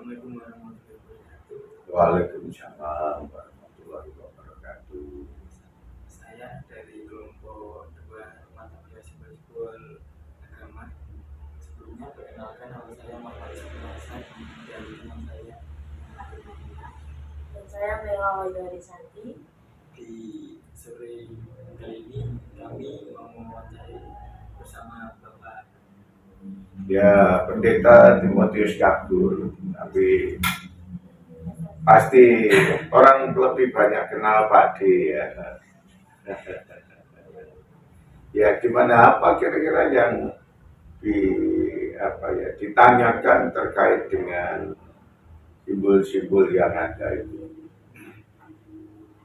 Assalamualaikum warahmatullahi wabarakatuh. Waalaikumsalam warahmatullahi wabarakatuh. Saya dari kelompok 2 mata kuliah Simbol Agama. Sebelumnya perkenalkan, nama saya Muhammad Hasan dan teman saya. Dan saya Mela Waidari Santi. Di sore kali ini kami mau mewawancari bersama Bapak Ya, Pendeta Timotius Kabur, tapi pasti orang lebih banyak kenal Pak D ya. Ya, gimana apa kira-kira yang ditanyakan terkait dengan simbol-simbol yang ada itu?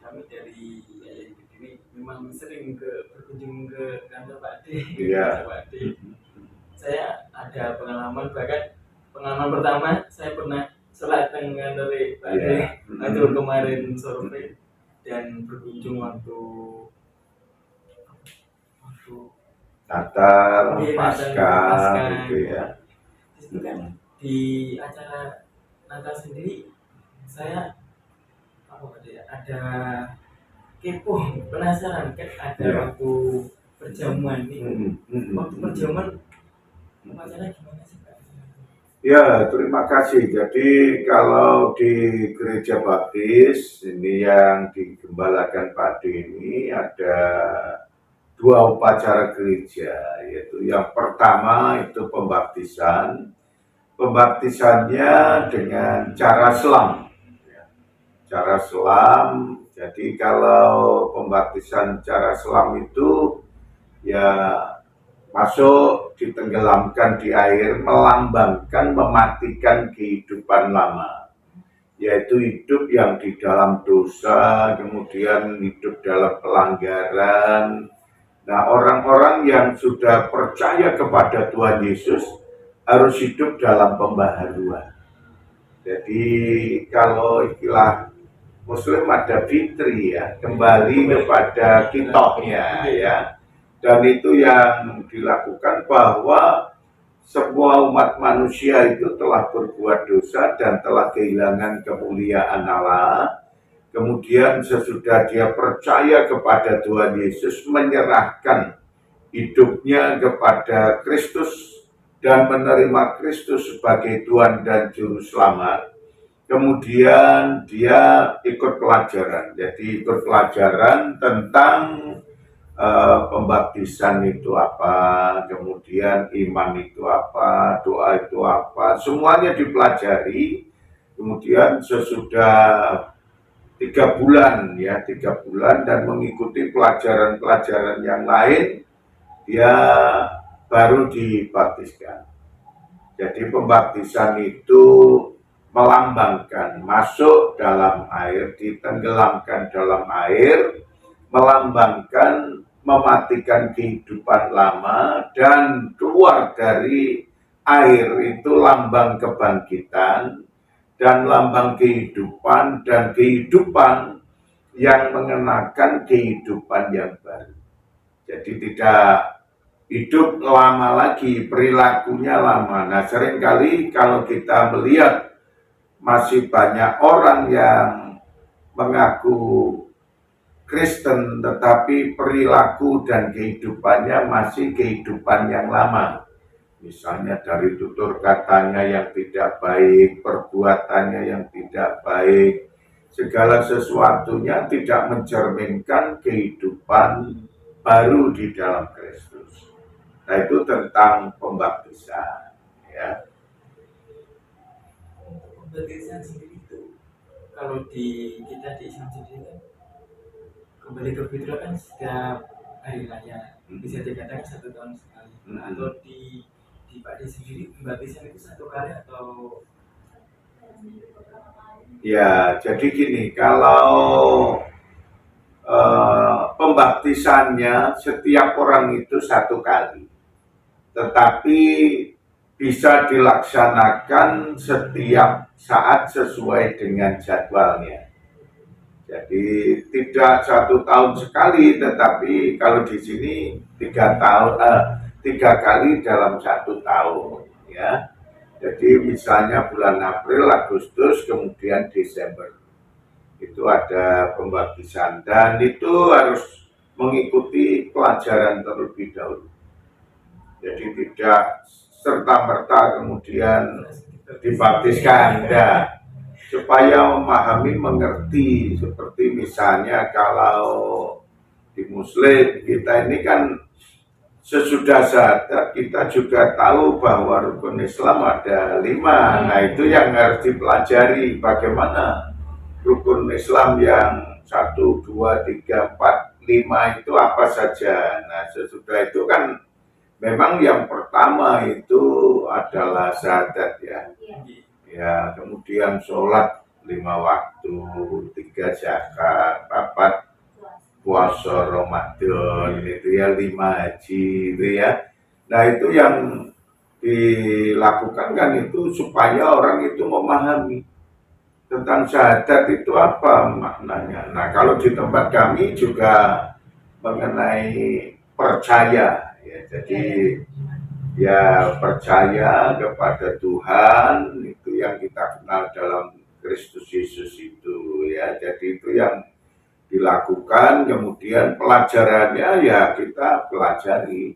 Kami dari ini memang sering berkunjung ke kantor Pak D. Iya. Pak D. Saya ada pengalaman, bahkan pengalaman pertama saya pernah sholat dengan dari Pak D waktu kemarin sore dan berkunjung waktu Natal, Paskah gitu ya. Itu kan di acara Natal sendiri saya ada kepo, penasaran kan ada waktu perjamuan nih. Waktu perjamuan upacara gimana sih Pak? Ya, terima kasih. Jadi kalau di Gereja Baptis ini yang digembalakan Pak D ini ada 2 upacara gereja, yaitu yang pertama itu pembaptisan. Pembaptisannya dengan cara selam. Cara selam. Jadi kalau pembaptisan cara selam itu ya masuk, ditenggelamkan di air, melambangkan mematikan kehidupan lama, yaitu hidup yang di dalam dosa, kemudian hidup dalam pelanggaran. Nah, orang-orang yang sudah percaya kepada Tuhan Yesus harus hidup dalam pembaharuan. Jadi kalau istilah Muslim ada fitri ya, kembali kepada kitohnya ya. Dan itu yang dilakukan bahwa semua umat manusia itu telah berbuat dosa dan telah kehilangan kemuliaan Allah. Kemudian sesudah dia percaya kepada Tuhan Yesus, menyerahkan hidupnya kepada Kristus dan menerima Kristus sebagai Tuhan dan Juru Selamat, kemudian dia ikut pelajaran. Jadi ikut pelajaran tentang pembaptisan itu apa, kemudian iman itu apa, doa itu apa, semuanya dipelajari. Kemudian sesudah 3 bulan dan mengikuti pelajaran-pelajaran yang lain, dia baru dibaptiskan. Jadi pembaptisan itu melambangkan masuk dalam air, ditenggelamkan dalam air, melambangkan mematikan kehidupan lama, dan keluar dari air itu lambang kebangkitan dan lambang kehidupan, dan kehidupan yang mengenakan kehidupan yang baru. Jadi tidak hidup lama lagi, perilakunya lama. Nah, seringkali kalau kita melihat masih banyak orang yang mengaku Kristen tetapi perilaku dan kehidupannya masih kehidupan yang lama. Misalnya dari tutur katanya yang tidak baik, perbuatannya yang tidak baik, segala sesuatunya tidak mencerminkan kehidupan baru di dalam Kristus. Nah, itu tentang pembaptisan ya. Pembaptisan sendiri itu kalau kita di Islam sendiri kan kembali ke fitrah kan setiap hari raya, bisa dikatakan 1 tahun sekali. Atau di Pak D sendiri pembaptisan itu 1 kali atau? Ya, jadi gini, kalau pembaptisannya setiap orang itu 1 kali, tetapi bisa dilaksanakan setiap saat sesuai dengan jadwalnya. Jadi tidak 1 tahun sekali, tetapi kalau di sini 3 kali dalam 1 tahun ya. Jadi misalnya bulan April, Agustus, kemudian Desember itu ada pembaptisan dan itu harus mengikuti pelajaran terlebih dahulu. Jadi tidak serta-merta kemudian dibaptiskan, enggak. Supaya memahami, mengerti. Seperti misalnya kalau di Muslim kita ini kan sesudah syahadat kita juga tahu bahwa rukun Islam ada 5. Nah itu yang harus dipelajari, bagaimana rukun Islam yang 1, 2, 3, 4, 5 itu apa saja. Nah sesudah itu kan memang yang pertama itu adalah syahadat ya. Ya kemudian sholat 5 waktu, 3 zakat, 4 puasa Ramadan, itu ya 5 haji itu ya. Nah itu yang dilakukan kan itu supaya orang itu memahami tentang syahadat itu apa maknanya. Nah kalau di tempat kami juga mengenai percaya ya, jadi ya percaya kepada Tuhan itu yang kita kenal dalam Kristus Yesus itu ya. Jadi itu yang dilakukan, kemudian pelajarannya ya kita pelajari,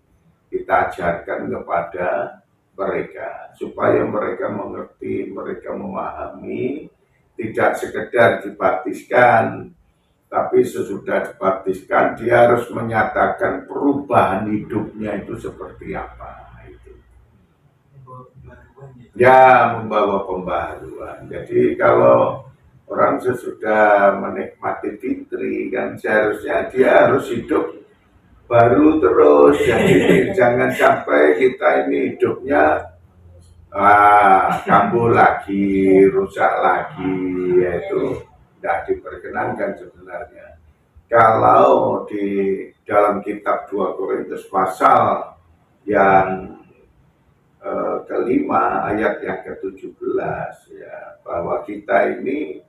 kita ajarkan kepada mereka supaya mereka mengerti, mereka memahami, tidak sekedar dibaptiskan, tapi sesudah dibaptiskan dia harus menyatakan perubahan hidupnya itu seperti apa itu. Ya membawa pembaharuan. Jadi kalau orang sesudah menikmati fitri kan seharusnya dia harus hidup baru terus. Jadi jangan sampai kita ini hidupnya kambuh lagi, rusak lagi, yaitu tidak diperkenankan sebenarnya. Kalau di dalam kitab 2 Korintus pasal yang kelima ayat yang ke-17 ya, bahwa kita ini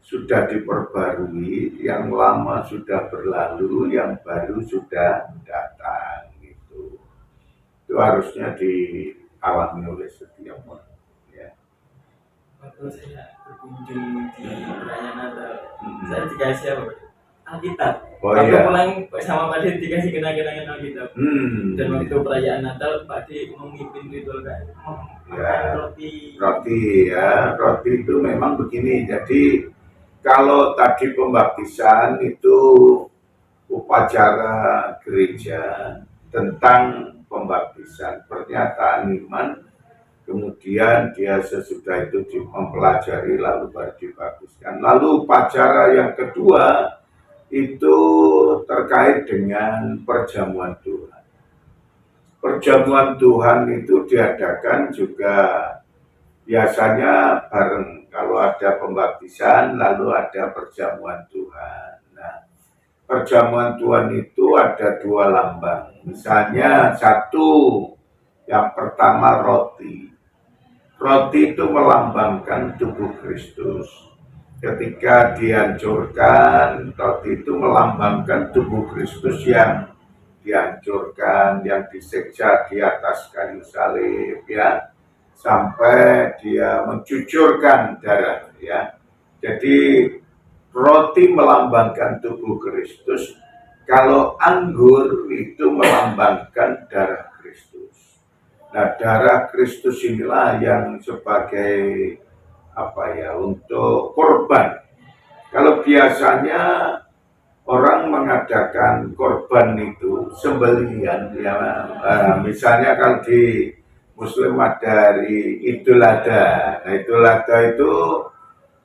sudah diperbarui, yang lama sudah berlalu, yang baru sudah datang gitu. Itu harusnya dialami oleh setiap orang ya. Waktu saya berkunjung di perayaan Natal, saya dikasih apa? Alkitab. Oh waktu iya. pulang sama Pak Di dikasih kenang-kenangan Alkitab. Dan waktu itu perayaan Natal, Pak Di memimpin ritual kayak Ya, roti. Roti itu memang begini. Jadi kalau tadi pembaptisan itu upacara gereja tentang pembaptisan, pernyataan iman, kemudian dia sesudah itu mempelajari lalu baru dibaptiskan. Lalu upacara yang kedua itu terkait dengan perjamuan Tuhan. Perjamuan Tuhan itu diadakan juga biasanya bareng. Kalau ada pembaptisan, lalu ada perjamuan Tuhan. Nah, perjamuan Tuhan itu ada 2 lambang. Misalnya satu, yang pertama roti. Roti itu melambangkan tubuh Kristus. Ketika dihancurkan, roti itu melambangkan tubuh Kristus yang dihancurkan, yang disiksa di atas kayu salib ya, sampai dia mencucurkan darah ya. Jadi roti melambangkan tubuh Kristus, kalau anggur itu melambangkan darah Kristus. Nah, darah Kristus inilah yang sebagai untuk korban. Kalau biasanya orang mengadakan korban itu sembelihan ya, misalnya kalau di Muslim ada hari Idul Adha. Nah, Idul Adha itu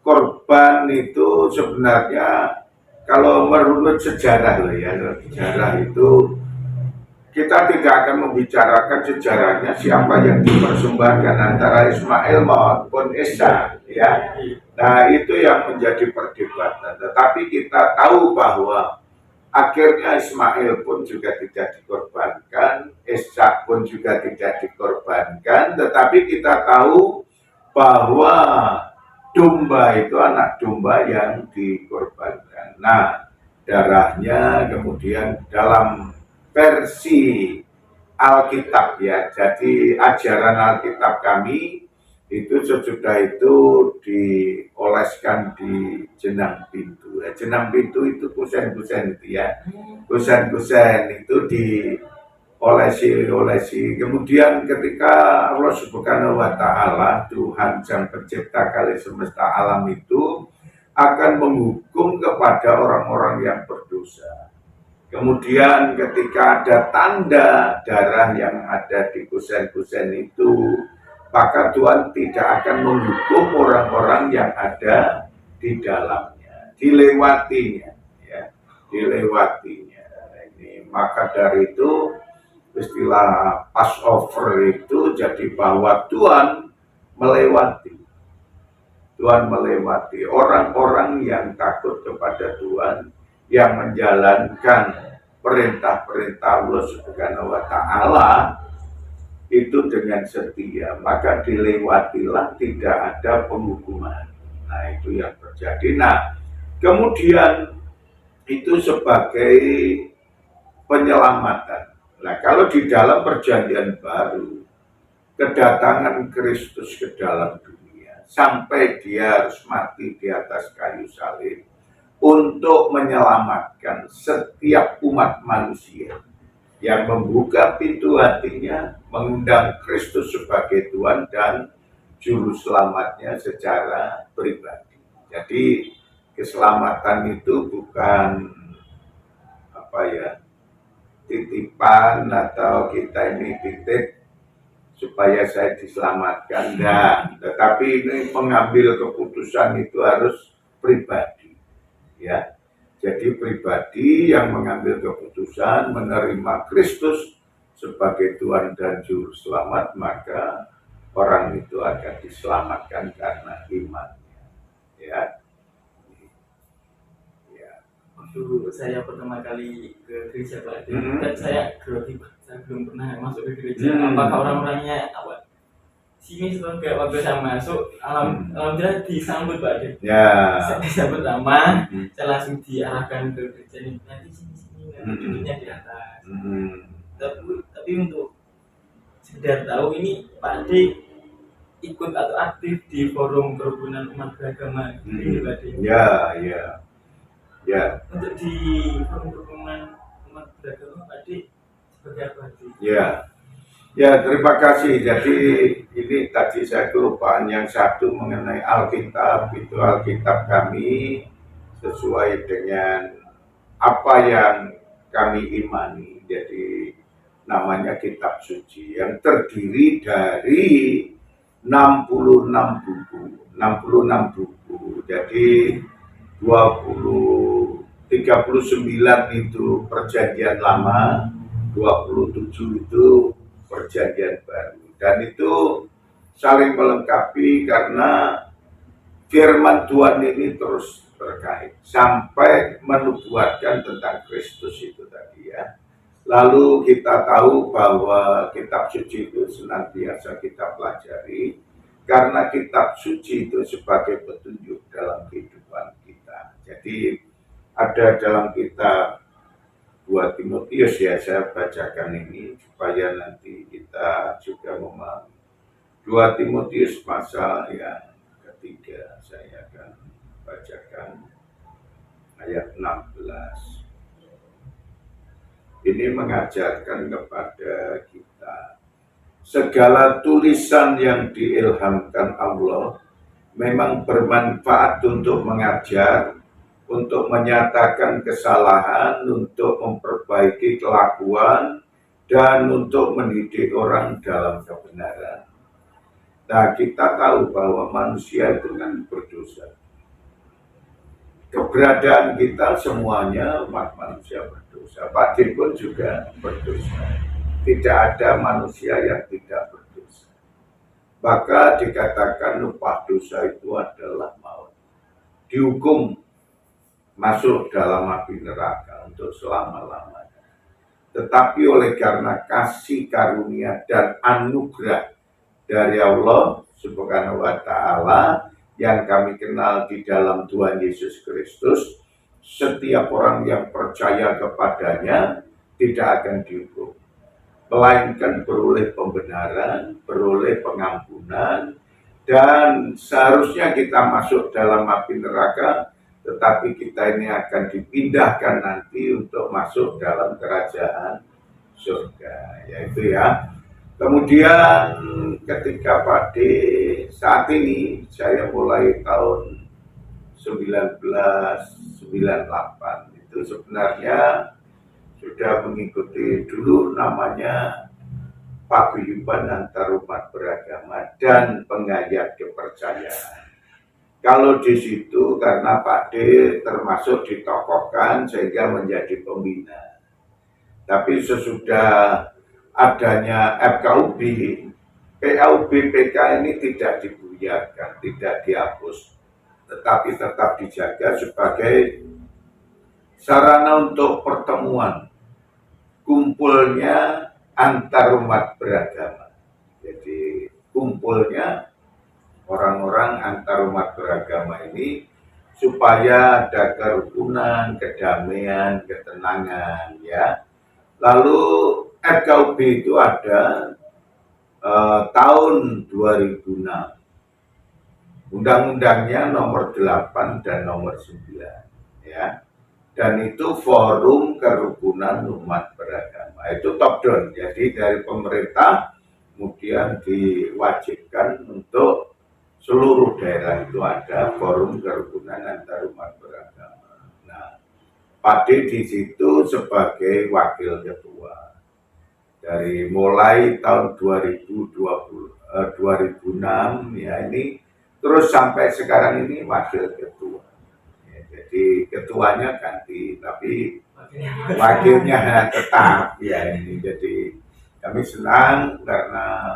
korban itu sebenarnya kalau menurut sejarah sejarah itu kita tidak akan membicarakan sejarahnya siapa yang dipersembahkan antara Ismail maupun Ishak ya. Nah itu yang menjadi perdebatan. Tetapi kita tahu bahwa akhirnya Ismail pun juga tidak dikorbankan, Ishak pun juga tidak dikorbankan. Tetapi kita tahu bahwa domba itu anak domba yang dikorbankan. Nah darahnya kemudian dalam versi Alkitab ya. Jadi ajaran Alkitab kami Itu sesudah itu dioleskan di jenang pintu. Jenang pintu itu kusen-kusen itu ya. Kusen-kusen itu diolesi. Kemudian ketika Allah Subhanahu wa taala, Tuhan Sang Pencipta kali semesta alam itu akan menghukum kepada orang-orang yang berdosa. Kemudian ketika ada tanda darah yang ada di kusen-kusen itu, maka Tuhan tidak akan menghukum orang-orang yang ada di dalamnya, dilewatinya, ya, dilewatinya. Ini maka dari itu istilah Passover itu jadi bahwa Tuhan melewati orang-orang yang takut kepada Tuhan, yang menjalankan perintah-perintah Allah Subhanahu wa taala itu dengan setia, maka dilewatilah, tidak ada penghukuman. Nah, itu yang terjadi. Nah, kemudian itu sebagai penyelamatan. Nah, kalau di dalam perjanjian baru, kedatangan Kristus ke dalam dunia sampai dia harus mati di atas kayu salib untuk menyelamatkan setiap umat manusia yang membuka pintu hatinya, mengundang Kristus sebagai Tuhan dan Juru Selamatnya secara pribadi. Jadi keselamatan itu bukan titipan atau kita ini titip supaya saya diselamatkan, tetapi ini mengambil keputusan itu harus pribadi, ya. Jadi pribadi yang mengambil keputusan menerima Kristus sebagai Tuhan dan Juru Selamat, maka orang itu akan diselamatkan karena imannya, ya. Waktu saya pertama kali ke gereja Pak, dan saya grogi, saya belum pernah masuk ke gereja. Apakah orang-orangnya sini sebagai waktu saya masuk, alhamdulillah disambut Pak. Ya. Saya disambut lama, saya langsung diarahkan ke gereja ini. Nanti sini, duduknya di atas. Tapi untuk sekedar tahu ini Pak D ikut atau aktif di forum kerukunan umat beragama ini Pak D. Ya. Untuk di forum kerukunan umat beragama Pak D sebagai apa D? Ya, terima kasih. Jadi ini tadi saya kelupaan yang satu mengenai Alkitab. Itu Alkitab kami sesuai dengan apa yang kami imani. Jadi namanya Kitab Suci yang terdiri dari 66 buku. Jadi 39 itu perjanjian lama, 27 itu perjanjian baru, dan itu saling melengkapi karena firman Tuhan ini terus terkait sampai menubuatkan tentang Kristus itu tadi ya. Lalu kita tahu bahwa kitab suci itu senantiasa kita pelajari karena kitab suci itu sebagai petunjuk dalam kehidupan kita. Jadi ada dalam kitab 2 Timotius ya, saya bacakan ini supaya nanti kita juga memahami. 2 Timotius pasal yang ketiga, saya akan bacakan ayat 16. Ini mengajarkan kepada kita, segala tulisan yang diilhamkan Allah memang bermanfaat untuk mengajar, untuk menyatakan kesalahan, untuk memperbaiki kelakuan, dan untuk mendidik orang dalam kebenaran. Nah, kita tahu bahwa manusia itu kan berdosa. Keberadaan kita semuanya umat manusia berdosa. Pak Din pun juga berdosa. Tidak ada manusia yang tidak berdosa. Maka dikatakan upah dosa itu adalah maut. Dihukum masuk dalam api neraka untuk selama-lamanya. Tetapi oleh karena kasih karunia dan anugerah dari Allah Subhanahu wa taala yang kami kenal di dalam Tuhan Yesus Kristus, setiap orang yang percaya kepadanya tidak akan dihukum, melainkan beroleh pembenaran, beroleh pengampunan, dan seharusnya kita masuk dalam api neraka, tetapi kita ini akan dipindahkan nanti untuk masuk dalam kerajaan surga, yaitu ya. Kemudian ketika pada saat ini saya mulai tahun 1998 itu sebenarnya sudah mengikuti dulu namanya paguyuban antar umat beragama dan pengayat kepercayaan. Kalau di situ karena Pak D termasuk ditokohkan sehingga menjadi pembina. Tapi sesudah adanya FKUB, PAUB PK ini tidak dibuyarkan, tidak dihapus, tetapi tetap dijaga sebagai sarana untuk pertemuan, kumpulnya antar umat beragama. Jadi kumpulnya orang-orang antar umat beragama ini supaya ada kerukunan, kedamaian, ketenangan, ya. Lalu FKUB itu ada tahun 2006. Undang-undangnya nomor 8 dan nomor 9, ya. Dan itu forum kerukunan umat beragama. Itu top down. Jadi dari pemerintah kemudian diwajibkan untuk seluruh daerah itu ada forum kerukunan antar umat beragama. Nah, Pak D di situ sebagai wakil ketua. Dari mulai tahun 2006 ya ini terus sampai sekarang ini wakil ketua. Ya, jadi ketuanya ganti tapi wakilnya tetap ya ini. Jadi kami senang karena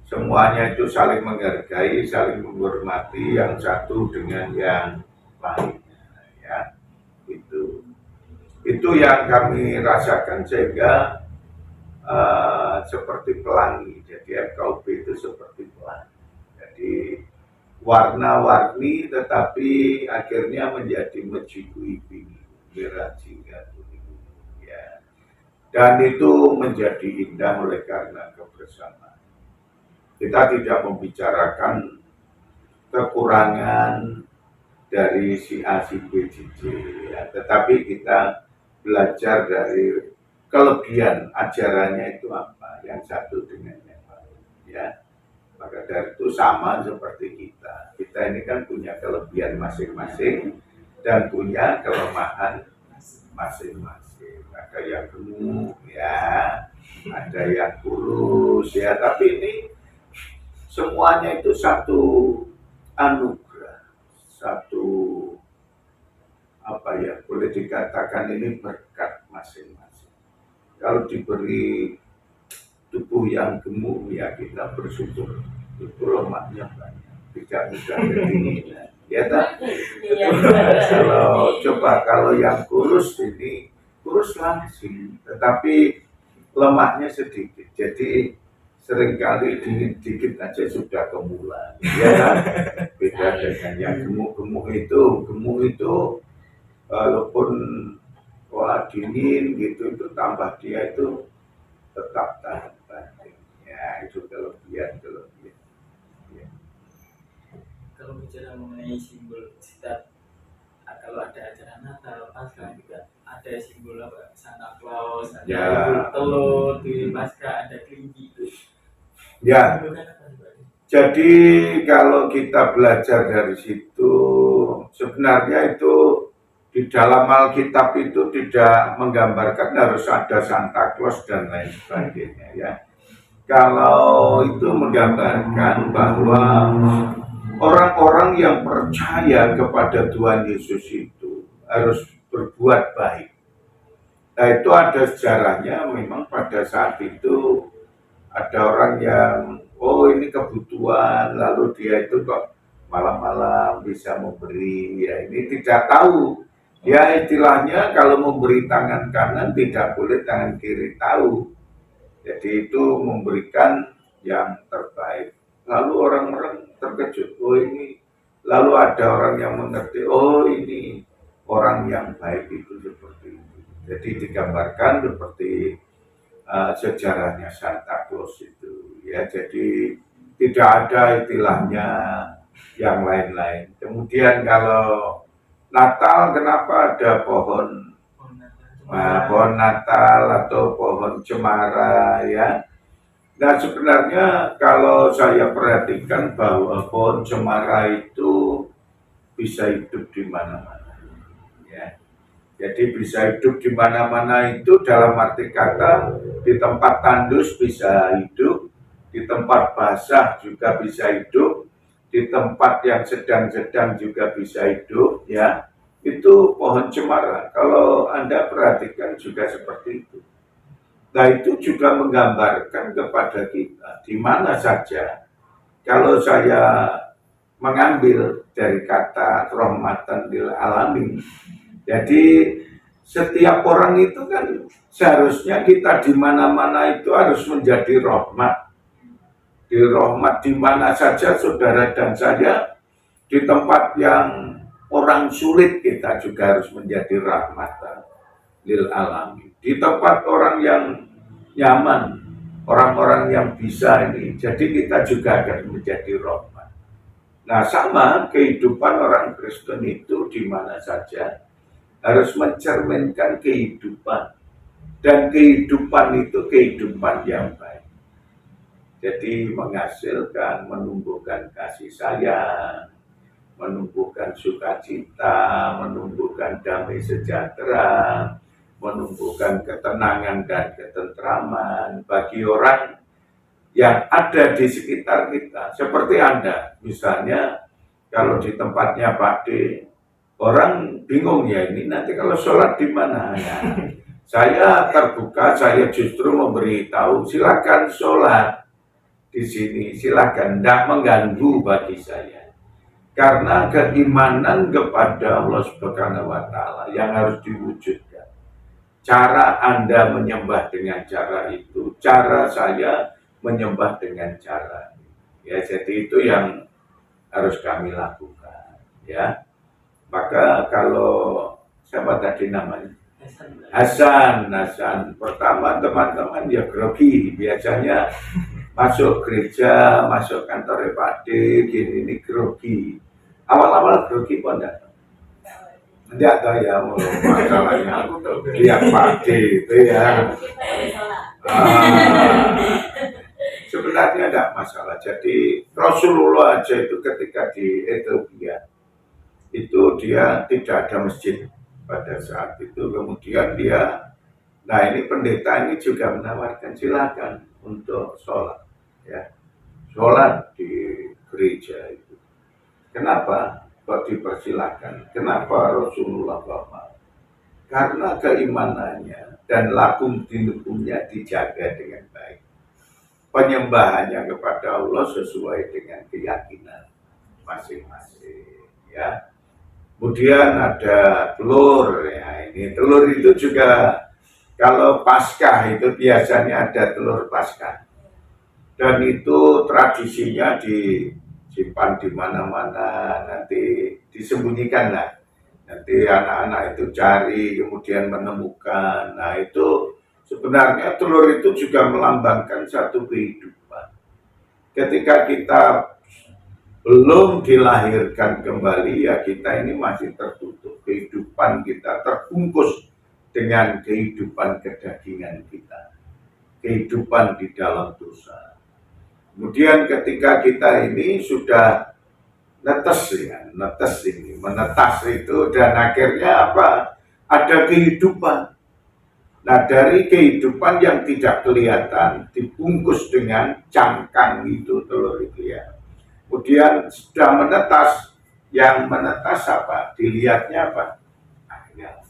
semuanya itu saling menghargai, saling menghormati yang satu dengan yang lainnya, ya. Itu yang kami rasakan sehingga seperti pelangi. Jadi FKUB itu seperti pelangi. Jadi warna-warni tetapi akhirnya menjadi mejikui merah jingga kuning, ya. Dan itu menjadi indah oleh karena kebersamaan. Kita tidak membicarakan kekurangan dari si A, si B, si C, ya. Tetapi kita belajar dari kelebihan ajarannya itu apa, yang satu dengan yang lain, ya. Maka dari itu sama seperti kita. Kita ini kan punya kelebihan masing-masing dan punya kelemahan masing-masing. Ada yang gemuk, ya, ada yang kurus, ya. Tapi ini semuanya itu satu anugerah, satu apa ya, boleh dikatakan ini berkat masing-masing. Kalau diberi tubuh yang gemuk ya kita bersyukur, itu lemaknya banyak, tidak mudah kedinginan. Ya tak? Kalau yang kurus ini kurus langsing, tetapi lemaknya sedikit. Jadi seringkali dingin-dikit aja sudah kemulan. Ya kan? Beda dengan yang gemuk-gemuk itu walaupun dingin gitu itu tambah dia itu tetap tahan banting. Ya itu kelebihan. Ya. Kalau bicara mengenai simbol setiap kalau ada acara Natal, Paskah juga ada simbol apa? Santa Claus, ada Ya. telur di Paskah, ada kelinci itu. Ya. Jadi kalau kita belajar dari situ, sebenarnya itu di dalam Alkitab itu tidak menggambarkan harus ada Santa Claus dan lain sebagainya, ya. Kalau itu menggambarkan bahwa orang-orang yang percaya kepada Tuhan Yesus itu harus berbuat baik. Nah itu ada sejarahnya, memang pada saat itu ada orang yang ini kebutuhan, lalu dia itu kok malam-malam bisa memberi, ya ini tidak tahu. Ya istilahnya kalau memberi tangan kanan tidak boleh tangan kiri tahu. Jadi itu memberikan yang terbaik. Lalu orang-orang terkejut, ini. Lalu ada orang yang mengerti, ini orang yang baik itu seperti itu. Jadi digambarkan seperti sejarahnya Santa Claus itu, ya. Jadi tidak ada istilahnya yang lain-lain. Kemudian kalau Natal, kenapa ada pohon pohon Natal atau pohon cemara ya? Nah sebenarnya kalau saya perhatikan bahwa pohon cemara itu bisa hidup di mana-mana, ya. Jadi bisa hidup di mana-mana itu dalam arti kata di tempat tandus bisa hidup, di tempat basah juga bisa hidup, di tempat yang sedang-sedang juga bisa hidup, ya. Itu pohon cemara. Kalau Anda perhatikan juga seperti itu. Nah itu juga menggambarkan kepada kita di mana saja. Kalau saya mengambil dari kata rahmatan lil alamin, jadi setiap orang itu kan seharusnya kita di mana-mana itu harus menjadi rahmat. Di rahmat di mana saja saudara dan saya, di tempat yang orang sulit kita juga harus menjadi rahmatan lil alamin. Di tempat orang yang nyaman, orang-orang yang bisa ini, jadi kita juga akan menjadi rahmat. Nah sama kehidupan orang Kristen itu di mana saja harus mencerminkan kehidupan, dan kehidupan itu kehidupan yang baik. Jadi menghasilkan, menumbuhkan kasih sayang, menumbuhkan sukacita, menumbuhkan damai sejahtera, menumbuhkan ketenangan dan ketentraman bagi orang yang ada di sekitar kita. Seperti Anda, misalnya kalau di tempatnya Pak D, orang bingung ya ini nanti kalau sholat di mana ya. Saya terbuka, saya justru memberitahu silakan sholat di sini, silakan, tidak mengganggu bagi saya. Karena keimanan kepada Allah Subhanahu wa Ta'ala yang harus diwujudkan. Cara Anda menyembah dengan cara itu, cara saya menyembah dengan cara ini. Ya, jadi itu yang harus kami lakukan, ya. Maka kalau siapa tadi namanya? Hasan. Pertama teman-teman ya grogi, biasanya masuk gereja, masuk kantor Pak D, gini ini grogi. Awal-awal grogi pun enggak. Enggak tahu ya masalahnya. Dia Pak D itu ya. Sebenarnya enggak masalah. Jadi Rasulullah aja itu ketika di Ethiopia itu dia tidak ada masjid pada saat itu. Kemudian dia, nah ini pendeta ini juga menawarkan silakan untuk sholat, ya, sholat di gereja itu. Kenapa kok dipersilakan? Kenapa Rasulullah Bapak? Karena keimanannya dan lakum dinukumnya dijaga dengan baik. Penyembahannya kepada Allah sesuai dengan keyakinan masing-masing, ya. Kemudian ada telur, ya ini telur itu juga kalau Paskah itu biasanya ada telur Paskah. Dan itu tradisinya disimpan di mana-mana, nanti disembunyikan lah. Nanti anak-anak itu cari, kemudian menemukan. Nah itu sebenarnya telur itu juga melambangkan satu kehidupan. Ketika kita belum dilahirkan kembali, ya kita ini masih tertutup. Kehidupan kita terbungkus dengan kehidupan kedagingan kita. Kehidupan di dalam dosa. Kemudian ketika kita ini sudah netes ini, menetas itu, dan akhirnya apa? Ada kehidupan. Nah dari kehidupan yang tidak kelihatan, dibungkus dengan cangkang itu, telur itu ya. Kemudian sudah menetas, yang menetas apa? Dilihatnya apa? Ayam.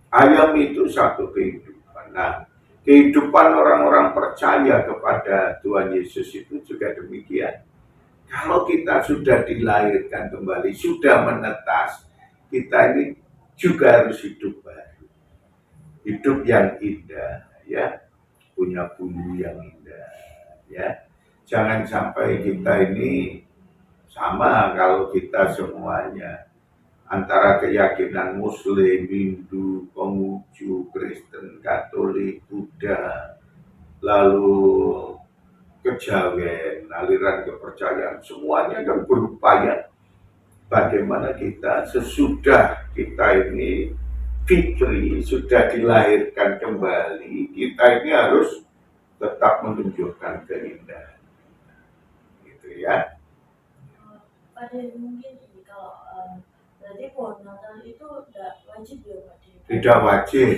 Ayam itu satu kehidupan. Nah, kehidupan orang-orang percaya kepada Tuhan Yesus itu juga demikian. Kalau kita sudah dilahirkan kembali, sudah menetas, kita ini juga harus hidup baru. Hidup yang indah, ya, punya bulu yang indah, ya. Jangan sampai kita ini sama kalau kita semuanya antara keyakinan Muslim, Hindu, Konghucu, Kristen, Katolik, Buddha, lalu kejawen, aliran kepercayaan, semuanya kan berupaya bagaimana kita sesudah kita ini fitri, sudah dilahirkan kembali, kita ini harus tetap menunjukkan keindahan. Gitu ya. Pada mungkin ini kalau berarti pohon Natal itu tidak wajib ya Pak? Tidak wajib.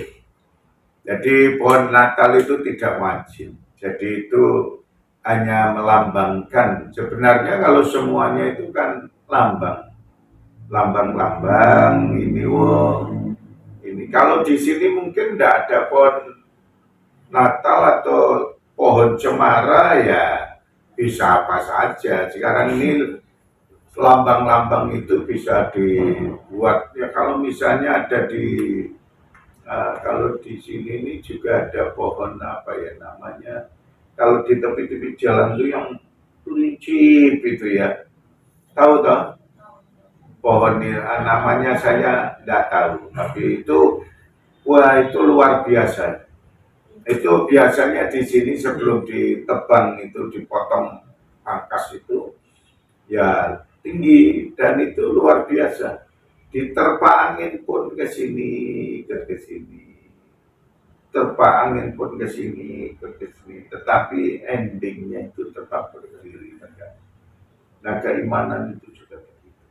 Jadi pohon Natal itu tidak wajib. Jadi itu hanya melambangkan. Sebenarnya kalau semuanya itu kan lambang ini ini. Kalau di sini mungkin tidak ada pohon Natal atau pohon cemara, ya bisa apa saja. Sekarang ini lambang-lambang itu bisa dibuat ya, kalau misalnya ada di kalau di sini ini juga ada pohon apa ya namanya, kalau di tepi-tepi jalan itu yang lincip itu ya, tahu toh pohon ini namanya saya tidak tahu, tapi itu wah itu luar biasa. Itu biasanya di sini sebelum ditebang itu dipotong pangkas itu ya tinggi dan itu luar biasa. Diterpa angin pun ke sini, ke sini. Terpa angin pun ke sini, ke sini. Tetapi endingnya itu tetap berdiri tegak. Nah, keimanan itu juga begitu.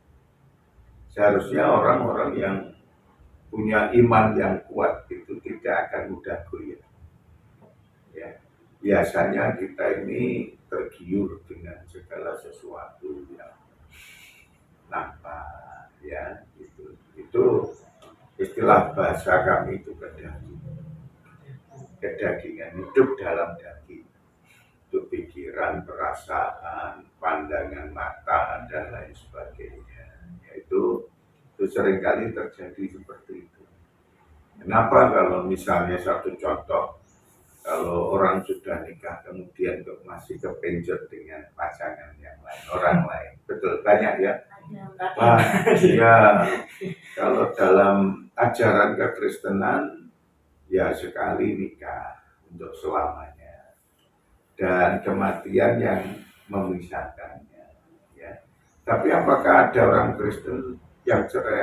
Seharusnya orang-orang yang punya iman yang kuat itu tidak akan mudah goyah. Ya. Biasanya kita ini tergiur dengan segala sesuatu yang nampak, ya itu istilah bahasa kami itu kedagingan, hidup dalam daging, itu pikiran, perasaan, pandangan mata dan lain sebagainya. Yaitu itu seringkali terjadi seperti itu. Kenapa? Kalau misalnya satu contoh, kalau orang sudah nikah kemudian masih kepencut dengan pasangan yang lain, orang lain, betul banyak ya. Ya, kalau dalam ajaran kekristenan ya sekali nikah untuk selamanya dan kematian yang memisahkannya. Ya. Tapi apakah ada orang Kristen yang cerai?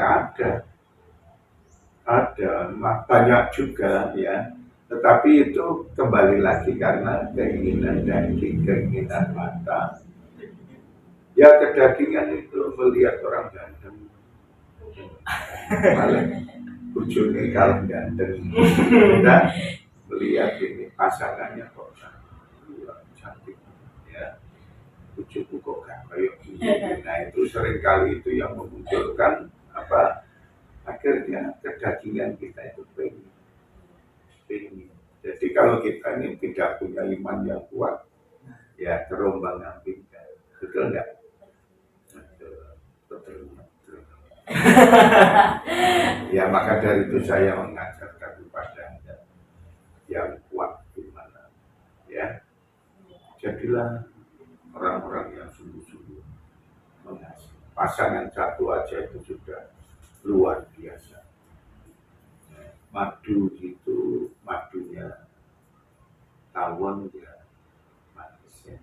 Ada, banyak juga ya. Tetapi itu kembali lagi karena keinginan daging, keinginan mata. Ya kedagingan itu melihat orang ganteng, malah ujungnya kalau ganteng, kita melihat ini pasangannya kok cantik, ya ujungku kok gak kayak gini. Nah itu seringkali itu yang memunculkan apa? Akhirnya kedagingan kita itu pengen. Jadi kalau kita ini tidak punya iman yang kuat, ya terombang ambingkan, betul nggak? Betul. Ya maka dari itu saya mengajarkan kepada Anda yang kuat gimana, ya jadilah orang-orang yang sungguh-sungguh mengasihi. Pasangan satu aja itu sudah luar biasa. Madu itu madunya tawon ya manisnya.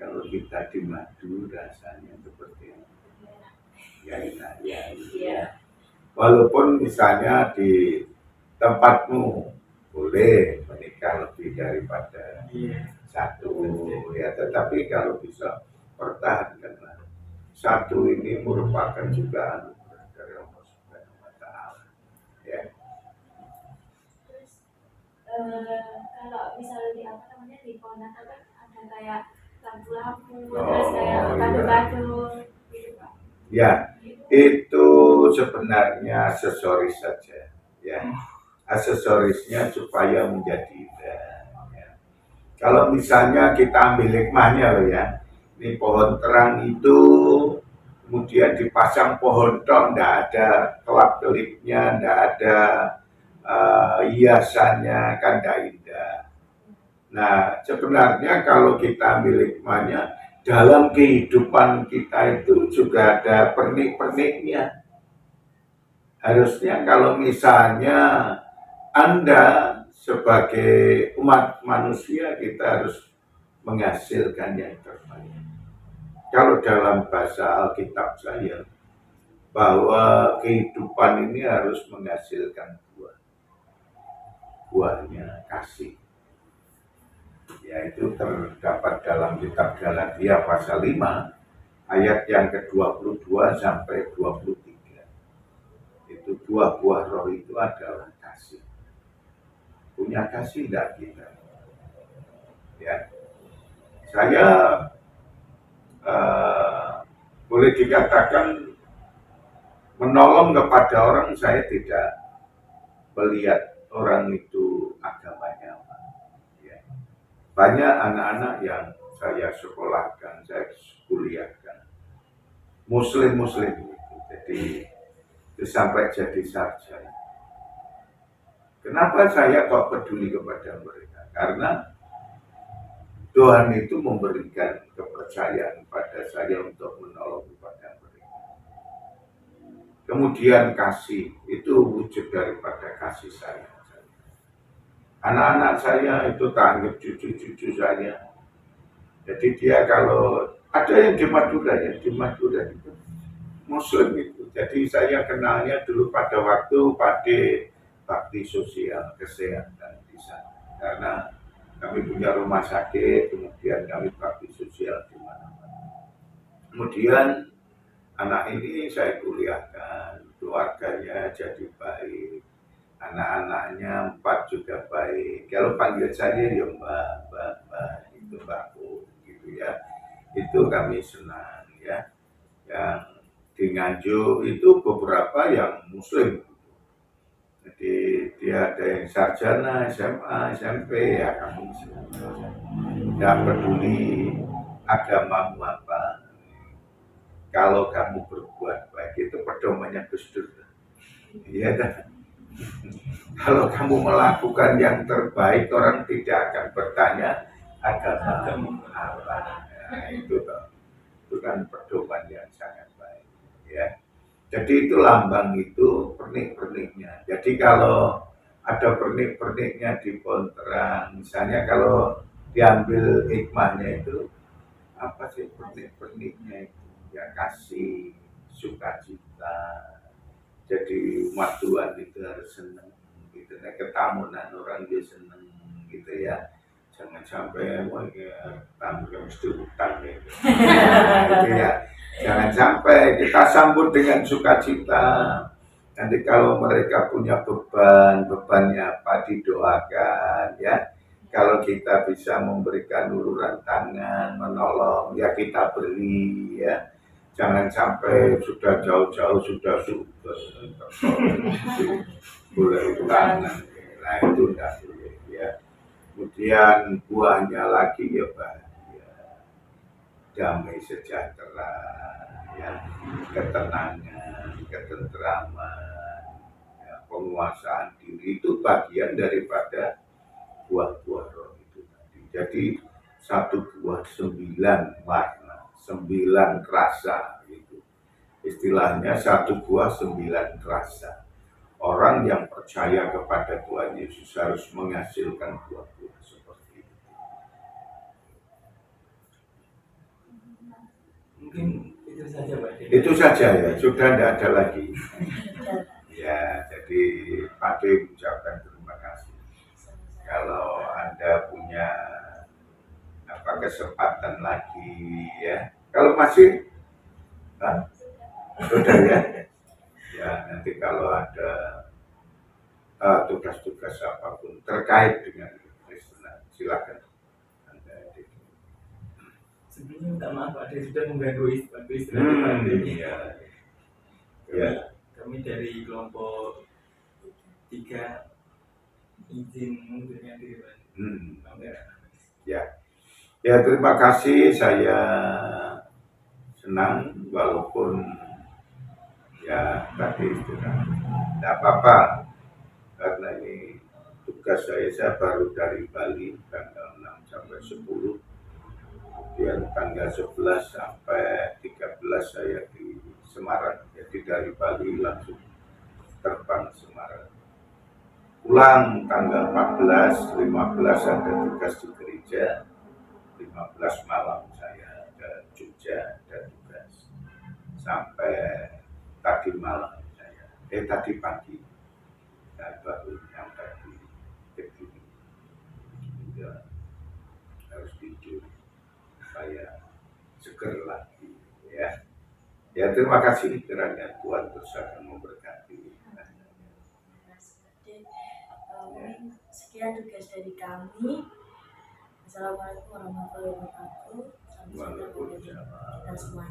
Kalau kita di madu rasanya seperti ya enak ya. Walaupun misalnya di tempatmu boleh menikah lebih daripada satu ya, tetapi kalau bisa pertahankanlah. Satu ini merupakan juga anugerah dari Allah Subhanahu wa Ta'ala. Ya. Terus kalau misalnya di apa namanya di pohon Natal kan ada kayak lampu-lampu, terus kayak kado-kado gitu Pak. Ya, itu sebenarnya aksesoris saja, ya. Aksesorisnya supaya menjadi indah. Ya. Kalau misalnya kita ambil hikmahnya loh ya, ini pohon terang itu kemudian dipasang pohon tok, tidak ada kelap-kelipnya, tidak ada hiasannya, kan tidak indah. Nah, sebenarnya kalau kita ambil hikmahnya, dalam kehidupan kita itu juga ada pernik-perniknya. Harusnya kalau misalnya Anda sebagai umat manusia, kita harus menghasilkan yang terbaik. Kalau dalam bahasa Alkitab saya, bahwa kehidupan ini harus menghasilkan buah. Buahnya kasih. Yaitu terdapat dalam kitab Galatia pasal 5 ayat yang ke-22 sampai 23. Itu buah-buah roh itu adalah kasih. Punya kasih tidak kita? Ya. Saya boleh dikatakan menolong kepada orang, saya tidak melihat orang itu agamanya apa. Ya. Banyak anak-anak yang saya sekolahkan, saya kuliahkan, muslim itu, jadi itu sampai jadi sarjana. Kenapa saya kok peduli kepada mereka? Karena Tuhan itu memberikan kepercayaan pada saya untuk menolong kepada mereka. Kemudian kasih, itu wujud daripada kasih saya. Anak-anak saya itu tak anggap cucu-cucu saya. Jadi dia kalau ada yang di Madura ya, di Madura itu muslim itu. Jadi saya kenalnya dulu pada waktu pada bakti sosial kesehatan di sana. Karena kami punya rumah sakit, kemudian kami bakti sosial di mana-mana. Kemudian anak ini saya kuliahkan, keluarganya jadi baik, anak-anaknya 4 juga baik. Kalau panggil saya ya mbak, itu mbakku, gitu ya. Itu kami senang ya. Yang di Nganjuk itu beberapa yang muslim. Jadi dia ada yang sarjana, SMA, SMP, ya kami senang. Tidak peduli agamamu apa. Kalau kamu berbuat baik, itu pedomannya Gus Dur. Iya kan? Kalau kamu melakukan yang terbaik, orang tidak akan bertanya agamamu apa. Nah, itu kan pedoman yang sangat baik. Ya. Jadi itu lambang itu pernik-perniknya. Jadi kalau ada pernik-perniknya di pohon terang, misalnya kalau diambil hikmahnya itu apa sih pernik-perniknya itu? Ya kasih, sukacita. Jadi umat Tuhan itu harus senang, gitu. Nah, ketamunan orang dia senang, gitu ya. Jangan sampai tamu yang mesti utang gitu. Gitu ya. Jangan sampai kita sambut dengan sukacita. Nanti kalau mereka punya bebannya apa didoakan ya. Kalau kita bisa memberikan uluran tangan, menolong, ya kita beri ya. Jangan sampai sudah jauh-jauh sudah boleh tangan. Nah itu tidak boleh ya. Kemudian buahnya lagi ya bahagia, damai sejahtera, ya, ketenangan, ketenteraman, ya, penguasaan diri itu bagian daripada buah-buah roh itu tadi. Jadi satu buah 9 warna, 9 rasa gitu. Istilahnya satu buah 9 rasa. Orang yang percaya kepada Tuhan Yesus harus menghasilkan buah-buah seperti itu. Mungkin itu saja Pak. Itu saja ya, sudah tidak ada lagi. Ya, jadi Pak D mengucapkan terima kasih. Kalau Anda punya kesempatan lagi ya, kalau masih sudah ya, ya nanti kalau ada tugas-tugas apapun terkait dengan Kristenan, silakan Anda. Sebelumnya minta maaf Pak D sudah mengganggu istirahat Pak D. Ya. Kami dari kelompok 3 izin mengundurkan diri Pak. Ya, terima kasih. Saya senang walaupun ya tadi sudah tidak apa-apa karena ini tugas saya baru dari Bali tanggal 6 sampai 10, kemudian tanggal 11 sampai 13 saya di Semarang. Jadi dari Bali langsung terbang Semarang. Pulang tanggal 14, 15 ada tugas di gereja. 15 malam saya ke Jogja dan tugas sampai tadi malam tadi pagi saya baru nyampe di Kediri. Ya, harus tidur supaya seger lagi ya. Ya terima kasih kiranya Tuhan terus akan memberkati. Sekian tugas dari kami. Assalamualaikum warahmatullahi wabarakatuh. Sampai jumpa bagi kita semua.